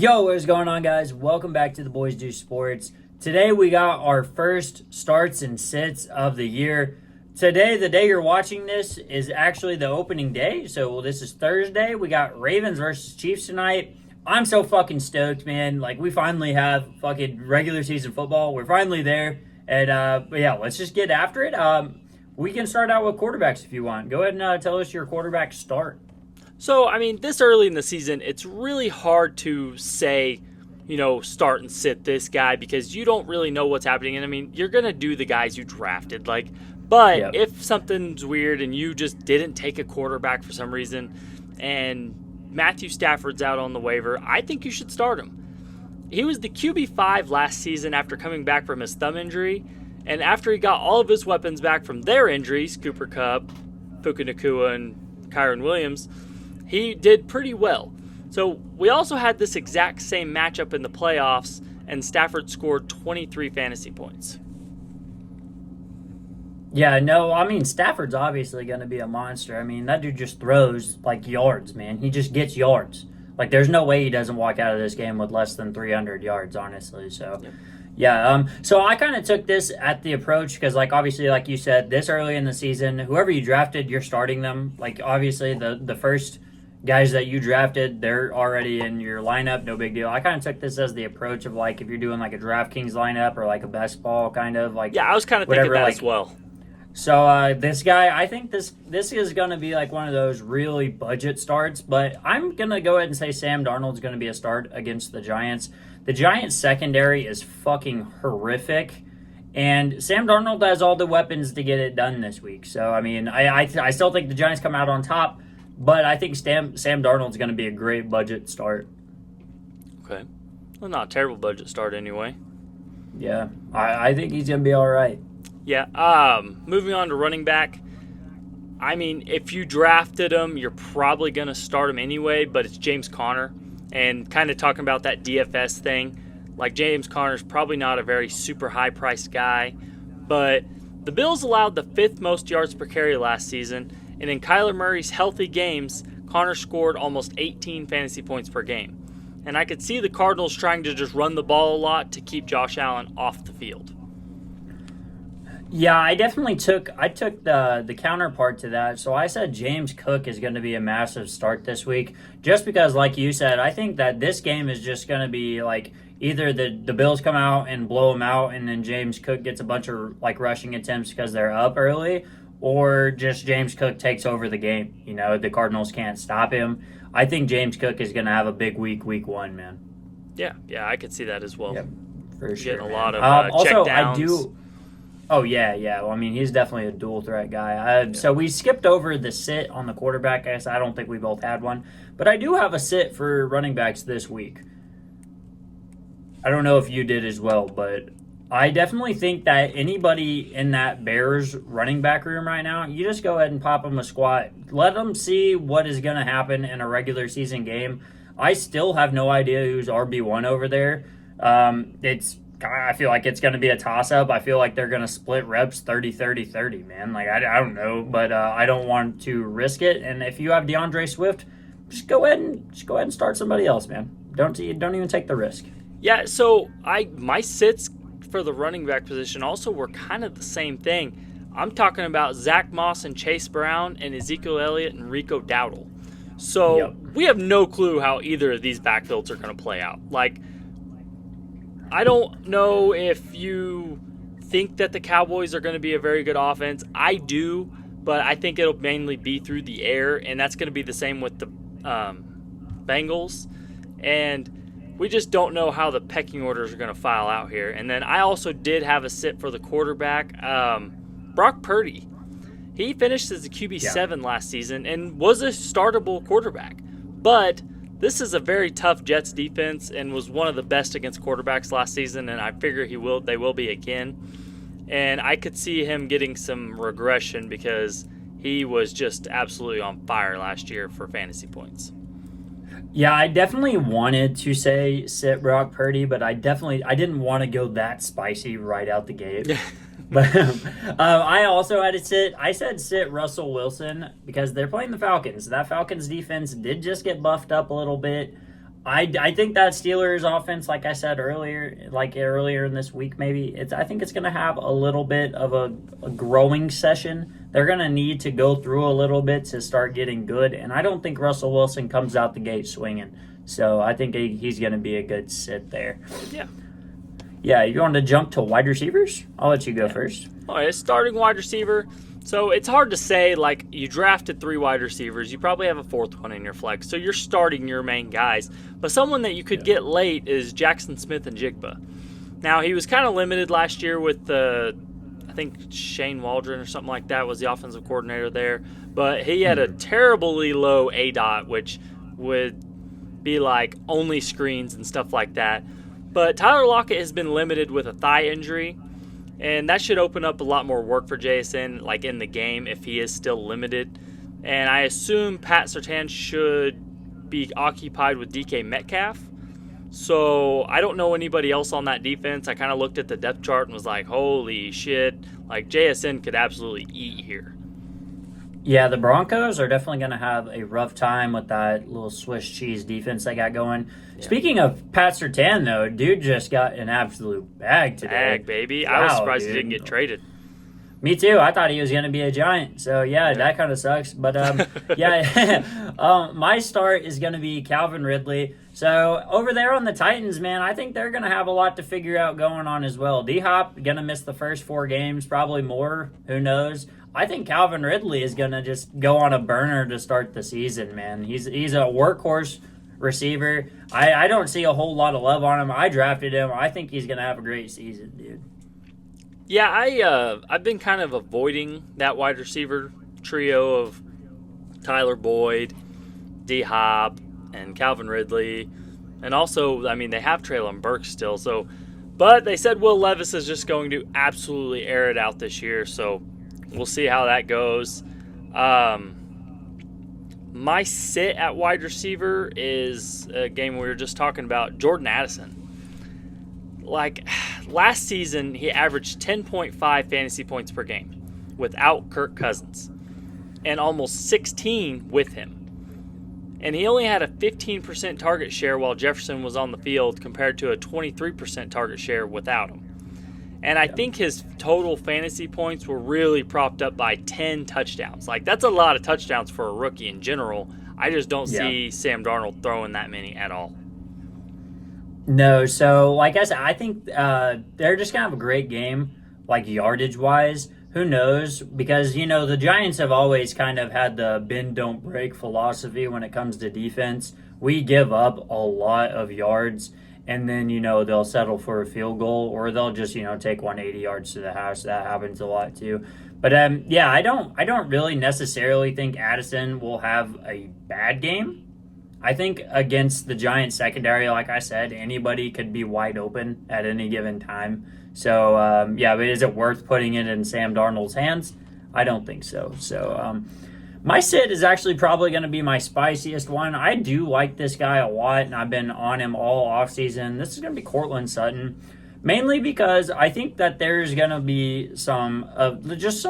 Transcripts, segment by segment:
Yo, what is going on, guys? Welcome back to the Boys Do Sports. Today we got our first starts and sits of the year. Today, the day you're watching this, is actually the opening day. So this is Thursday. We got Ravens versus Chiefs tonight. I'm so fucking stoked, man. Like, we finally have fucking regular season football. We're finally there. And yeah, let's just get after it. We can start out with quarterbacks if you want. Go ahead and tell us your quarterback start. So, this early in the season, it's really hard to say, start and sit this guy because you don't really know what's happening. And, you're going to do the guys you drafted. But if something's weird and you just didn't take a quarterback for some reason and Matthew Stafford's out on the waiver, I think you should start him. He was the QB5 last season after coming back from his thumb injury. And after he got all of his weapons back from their injuries, Cooper Kupp, Puka Nacua, and Kyron Williams, he did pretty well. So we also had this exact same matchup in the playoffs, and Stafford scored 23 fantasy points. Yeah, no, Stafford's obviously going to be a monster. That dude just throws, yards, man. He just gets yards. There's no way he doesn't walk out of this game with less than 300 yards, honestly. So, yeah. So I kind of took this at the approach because, obviously, like you said, this early in the season, whoever you drafted, you're starting them. Obviously, the first guys that you drafted, they're already in your lineup, no big deal. I kind of took this as the approach of, if you're doing, a DraftKings lineup or, a best ball kind of, Yeah, I was kind of thinking that as well. So this guy, I think this is going to be one of those really budget starts, but I'm going to go ahead and say Sam Darnold's going to be a start against the Giants. The Giants secondary is fucking horrific, and Sam Darnold has all the weapons to get it done this week. So, I still think the Giants come out on top, but I think Sam Darnold's going to be a great budget start. Okay. Well, not a terrible budget start anyway. Yeah, I think he's going to be all right. Yeah, moving on to running back. If you drafted him, you're probably going to start him anyway, but it's James Conner. And kind of talking about that DFS thing, James Conner's probably not a very super high-priced guy, but the Bills allowed the 5th most yards per carry last season, and in Kyler Murray's healthy games, Conner scored almost 18 fantasy points per game. And I could see the Cardinals trying to just run the ball a lot to keep Josh Allen off the field. Yeah, I definitely took the counterpart to that. So I said James Cook is going to be a massive start this week, just because, like you said, I think that this game is just going to be either the Bills come out and blow them out, and then James Cook gets a bunch of rushing attempts because they're up early, or just James Cook takes over the game. The Cardinals can't stop him. I think James Cook is going to have a big week 1, man. Yeah, I could see that as well. Yep, for sure. Getting a lot of also, check downs. I do. Oh, yeah. Well, he's definitely a dual threat guy. So we skipped over the sit on the quarterback. I guess I don't think we both had one. But I do have a sit for running backs this week. I don't know if you did as well, but I definitely think that anybody in that Bears running back room right now, you just go ahead and pop them a squat. Let them see what is going to happen in a regular season game. I still have no idea who's RB1 over there. I feel like it's going to be a toss-up. I feel like they're going to split reps 30-30-30, man. I don't know, but I don't want to risk it. And if you have DeAndre Swift, just go ahead and start somebody else, man. Don't even take the risk. Yeah, so my sits for the running back position also were kind of the same thing. I'm talking about Zach Moss and Chase Brown and Ezekiel Elliott and Rico Dowdle. So We have no clue how either of these backfields are going to play out. I don't know if you think that the Cowboys are going to be a very good offense. I do, but I think it'll mainly be through the air, and that's going to be the same with the Bengals. And we just don't know how the pecking orders are going to file out here. And then I also did have a sit for the quarterback, Brock Purdy. He finished as a QB7 last season and was a startable quarterback. But this is a very tough Jets defense and was one of the best against quarterbacks last season, and I figure they will be again. And I could see him getting some regression because he was just absolutely on fire last year for fantasy points. Yeah, I definitely wanted to say sit Brock Purdy, but I didn't want to go that spicy right out the gate. But I also had to sit. I said sit Russell Wilson because they're playing the Falcons. That Falcons defense did just get buffed up a little bit. I think that Steelers offense, like I said earlier, like earlier in this week, maybe I think it's going to have a little bit of a growing session. They're going to need to go through a little bit to start getting good, and I don't think Russell Wilson comes out the gate swinging. So I think he's going to be a good sit there. Yeah. Yeah, you want to jump to wide receivers? I'll let you go first. All right, starting wide receiver. So it's hard to say, like, you drafted 3 wide receivers. You probably have a 4th one in your flex. So you're starting your main guys. But someone that you could get late is Jackson Smith-Njigba. Now, he was kind of limited last year with I think Shane Waldron or something like that was the offensive coordinator there. But he had a terribly low ADOT, which would be like only screens and stuff like that. But Tyler Lockett has been limited with a thigh injury. And that should open up a lot more work for JSN, like in the game, if he is still limited. And I assume Pat Surtain should be occupied with DK Metcalf. So I don't know anybody else on that defense. I kind of looked at the depth chart and was like, holy shit. Like, JSN could absolutely eat here. Yeah, the Broncos are definitely going to have a rough time with that little Swiss cheese defense they got going. Yeah. Speaking of Pat Surtain, though, dude just got an absolute bag today. Bag, baby. Wow, I was surprised he didn't get traded. Me too. I thought he was going to be a Giant. So, yeah, that kind of sucks. But, my start is going to be Calvin Ridley. So, over there on the Titans, man, I think they're going to have a lot to figure out going on as well. D-Hop going to miss the first 4 games, probably more. Who knows? I think Calvin Ridley is going to just go on a burner to start the season, man. He's a workhorse receiver. I don't see a whole lot of love on him. I drafted him. I think he's going to have a great season, dude. Yeah, I've been kind of avoiding that wide receiver trio of Tyler Boyd, D-Hop, and Calvin Ridley. And also, I mean, they have Treylon Burks still. But they said Will Levis is just going to absolutely air it out this year, so we'll see how that goes. My sit at wide receiver is a game we were just talking about, Jordan Addison. Like, last season, he averaged 10.5 fantasy points per game without Kirk Cousins and almost 16 with him. And he only had a 15% target share while Jefferson was on the field compared to a 23% target share without him. And I think his total fantasy points were really propped up by 10 touchdowns. Like, that's a lot of touchdowns for a rookie in general. I just don't see Sam Darnold throwing that many at all. No, so like I said, I think they're just going to have a great game, like yardage-wise. Who knows? Because, the Giants have always kind of had the bend, don't break philosophy when it comes to defense. We give up a lot of yards, and then, they'll settle for a field goal, or they'll just, take 180 yards to the house. That happens a lot, too. But, I don't really necessarily think Addison will have a bad game. I think against the Giants secondary, like I said, anybody could be wide open at any given time. So, but is it worth putting it in Sam Darnold's hands? I don't think so. So, my sit is actually probably going to be my spiciest one. I do like this guy a lot, and I've been on him all offseason. This is going to be Courtland Sutton, mainly because I think that there's going to be some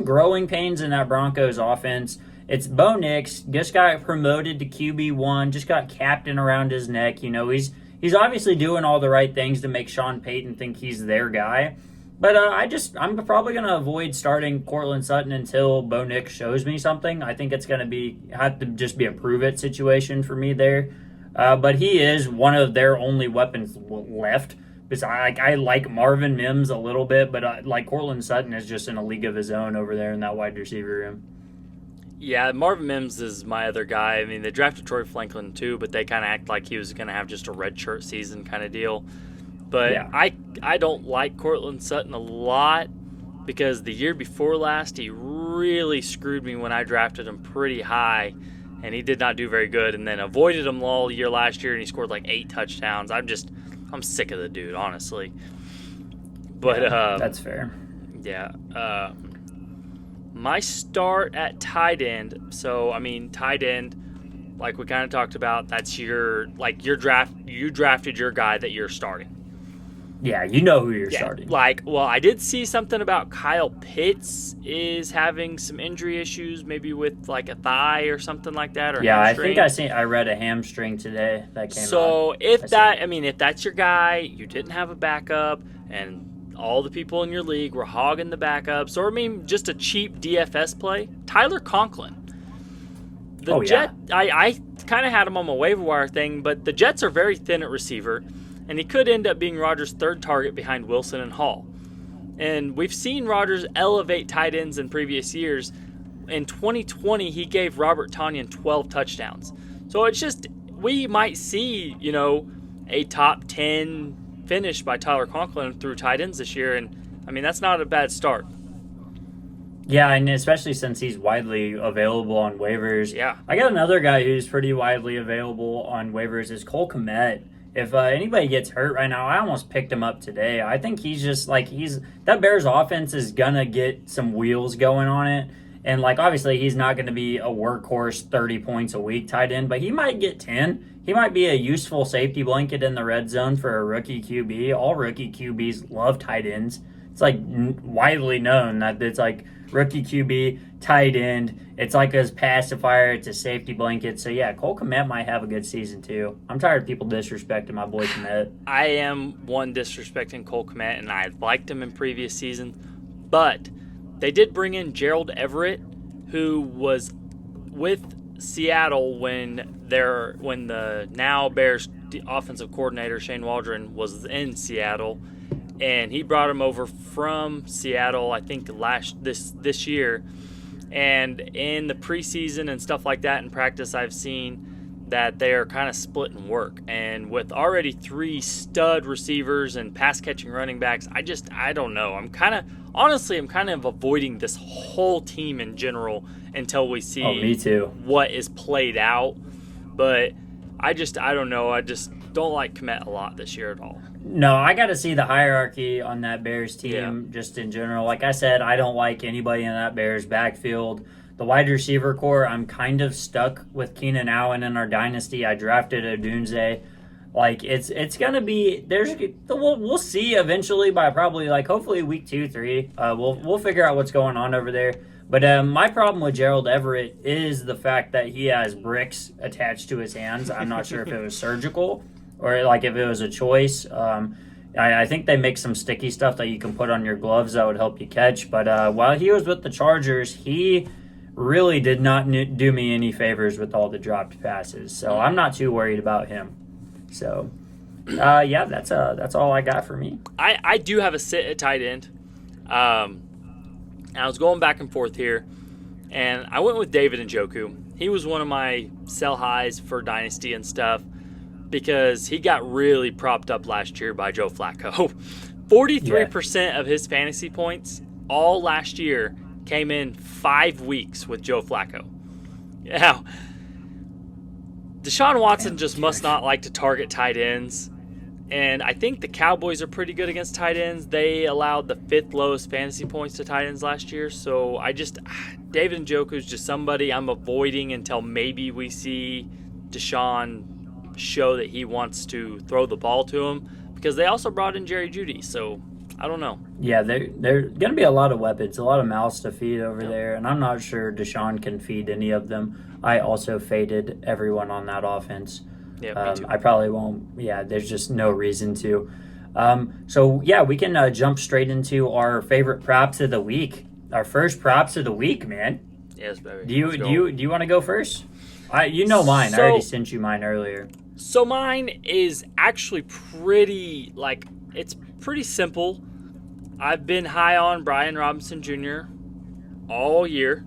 growing pains in that Broncos offense. It's Bo Nix, just got promoted to QB1, just got captain around his neck. He's obviously doing all the right things to make Sean Payton think he's their guy. But I'm probably going to avoid starting Courtland Sutton until Bo Nix shows me something. I think it's going to have to just be a prove-it situation for me there. But he is one of their only weapons left. Because I like Marvin Mims a little bit, but like Courtland Sutton is just in a league of his own over there in that wide receiver room. Yeah, Marvin Mims is my other guy. I mean, they drafted Troy Franklin too, but they kind of act like he was going to have just a redshirt season kind of deal. But yeah. I don't like Courtland Sutton a lot because the year before last, he really screwed me when I drafted him pretty high, and he did not do very good. And then avoided him all year last year, and he scored like 8 touchdowns. I'm sick of the dude, honestly. But that's fair. Yeah. My start at tight end. So, I mean, tight end, like we kind of talked about, that's your draft. You drafted your guy that you're starting. Yeah, you know who you're Yeah, starting. I did see something about Kyle Pitts is having some injury issues, maybe with like a thigh or something like that, or Yeah, hamstring. I think I read a hamstring today that came out. So if that's your guy, you didn't have a backup, and all the people in your league were hogging the backups, or just a cheap DFS play, Tyler Conklin. The Jet, I kind of had him on my waiver wire thing, but the Jets are very thin at receiver, and he could end up being Rodgers' third target behind Wilson and Hall. And we've seen Rodgers elevate tight ends in previous years. In 2020, he gave Robert Tonyan 12 touchdowns. So it's just, we might see, a top 10 finish by Tyler Conklin through tight ends this year. And, that's not a bad start. Yeah, and especially since he's widely available on waivers. Yeah. I got another guy who's pretty widely available on waivers is Cole Kmet. If anybody gets hurt right now, I almost picked him up today. I think he's just that Bears offense is going to get some wheels going on it. And obviously he's not going to be a workhorse 30 points a week tight end, but he might get 10. He might be a useful safety blanket in the red zone for a rookie QB. All rookie QBs love tight ends. It's widely known that it's rookie QB, tight end. It's his pacifier. It's a safety blanket. So, yeah, Cole Kmet might have a good season, too. I'm tired of people disrespecting my boy Kmet. I am one disrespecting Cole Kmet, and I liked him in previous seasons. But they did bring in Gerald Everett, who was with Seattle when the now Bears offensive coordinator, Shane Waldron, was in Seattle. And he brought him over from Seattle, I think, this year. And in the preseason and stuff like that in practice, I've seen that they are kind of splitting work. And with already 3 stud receivers and pass-catching running backs, I don't know. I'm kind of avoiding this whole team in general until we see me too. What is played out. But I don't know. I just don't like Kmet a lot this year at all. No, I got to see the hierarchy on that Bears team just in general. Like I said, I don't like anybody in that Bears backfield. The wide receiver core, I'm kind of stuck with Keenan Allen in our dynasty. I drafted Odunze. It's going to be we'll see eventually by probably hopefully week 2, 3. We'll figure out what's going on over there. But my problem with Gerald Everett is the fact that he has bricks attached to his hands. I'm not sure if it was surgical or if it was a choice. I think they make some sticky stuff that you can put on your gloves that would help you catch. But while he was with the Chargers, he really did not do me any favors with all the dropped passes. So I'm not too worried about him. So, that's all I got for me. I do have a sit at tight end. I was going back and forth here, and I went with David Njoku. He was one of my sell highs for Dynasty and stuff because he got really propped up last year by Joe Flacco. 43% of his fantasy points all last year came in 5 weeks with Joe Flacco. Now, Deshaun Watson just must not like to target tight ends. And I think the Cowboys are pretty good against tight ends. They allowed the 5th lowest fantasy points to tight ends last year. So David Njoku is just somebody I'm avoiding until maybe we see Deshaun show that he wants to throw the ball to him. Because they also brought in Jerry Jeudy. So I don't know. Yeah, there going to be a lot of weapons, a lot of mouths to feed over there. And I'm not sure Deshaun can feed any of them. I also faded everyone on that offense. Yeah, me too. I probably won't. Yeah, there's just no reason to. We can jump straight into our favorite props of the week. Our first props of the week, man. Yes, baby. Do you want to go first? Mine. I already sent you mine earlier. So mine is actually pretty it's pretty simple. I've been high on Brian Robinson Jr. all year.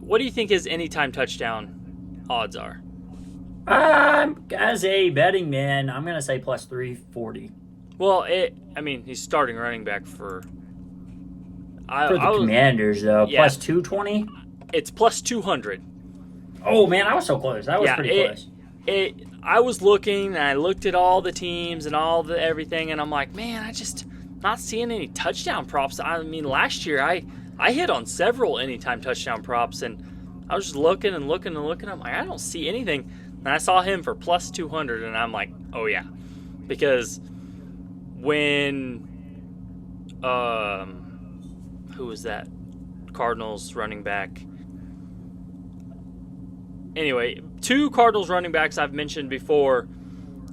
What do you think his anytime touchdown odds are? As a betting man, I'm going to say plus 340. Well, he's starting running back for the Commanders, though. Yeah. Plus 220? It's plus 200. Oh, man, I was so close. That was pretty close. I was looking, and I looked at all the teams and all the everything, and I'm like, man, I just not seeing any touchdown props. Last year, I hit on several anytime touchdown props, and I was just looking and looking and looking. I'm like, I don't see anything. And I saw him for plus 200, and I'm like, oh, yeah. Because when who was that? Cardinals running back. Anyway, 2 Cardinals running backs I've mentioned before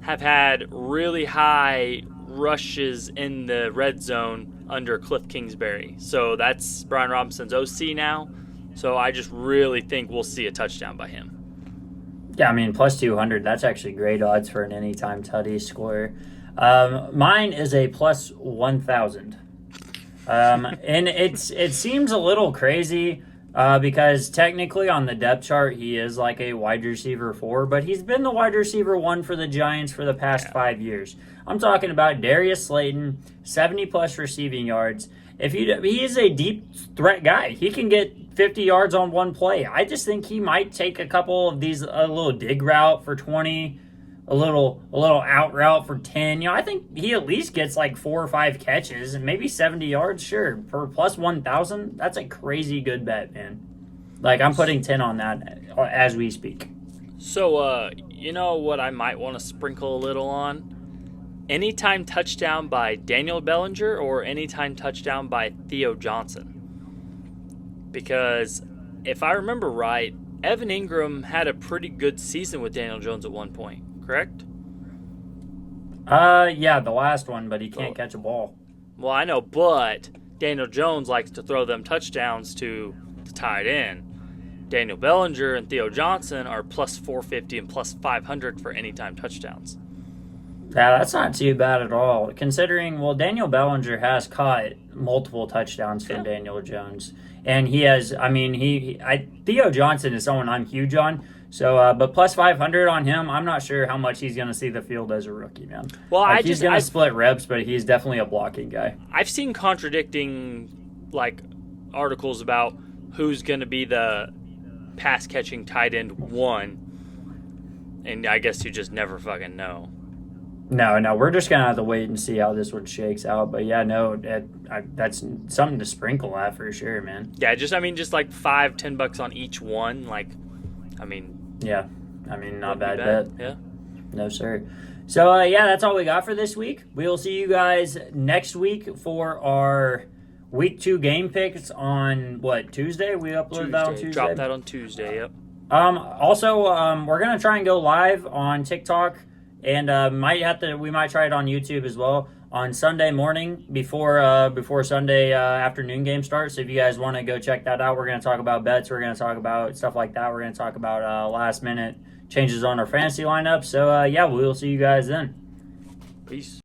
have had really high rushes in the red zone under Cliff Kingsbury. So that's Brian Robinson's OC now. So I just really think we'll see a touchdown by him. Yeah, I mean, plus 200, that's actually great odds for an anytime tutty score. Mine is a plus 1,000. And it seems a little crazy because technically on the depth chart, he is like a wide receiver 4, but he's been the wide receiver 1 for the Giants for the past 5 years. I'm talking about Darius Slayton, 70-plus receiving yards. He is a deep threat guy. He can get 50 yards on one play. I just think he might take a couple of these, a little dig route for 20, a little out route for 10. I think he at least gets like 4 or 5 catches and maybe 70 yards. Sure, for plus 1,000, that's a crazy good bet, man. Like, I'm putting 10 on that as we speak. So, you know what I might want to sprinkle a little on? Anytime touchdown by Daniel Bellinger or anytime touchdown by Theo Johnson. Because if I remember right, Evan Ingram had a pretty good season with Daniel Jones at one point, correct? Yeah, the last one, but he can't catch a ball. Well, I know, but Daniel Jones likes to throw them touchdowns to the tight end. Daniel Bellinger and Theo Johnson are plus 450 and plus 500 for anytime touchdowns. Yeah, that's not too bad at all. Considering, well, Daniel Bellinger has caught multiple touchdowns from Daniel Jones. And he has, I mean, Theo Johnson is someone I'm huge on. So, but plus 500 on him, I'm not sure how much he's going to see the field as a rookie, man. Well, like, he's going to split reps, but he's definitely a blocking guy. I've seen contradicting, like, articles about who's going to be the pass-catching tight end 1. And I guess you just never fucking know. No, we're just going to have to wait and see how this one shakes out. But yeah, no, that's something to sprinkle at for sure, man. Yeah, just like $5-10 on each one. Like, I mean. Yeah, I mean, not bad bet. Yeah. No, sir. So, yeah, that's all we got for this week. We will see you guys next week for our Week 2 game picks on, Tuesday? We upload that on Tuesday? Drop that on Tuesday, yep. Also, we're going to try and go live on TikTok. And we might try it on YouTube as well on Sunday morning before Sunday afternoon game starts. So if you guys want to go check that out, we're going to talk about bets. We're going to talk about stuff like that. We're going to talk about last minute changes on our fantasy lineup. So yeah, we'll see you guys then. Peace.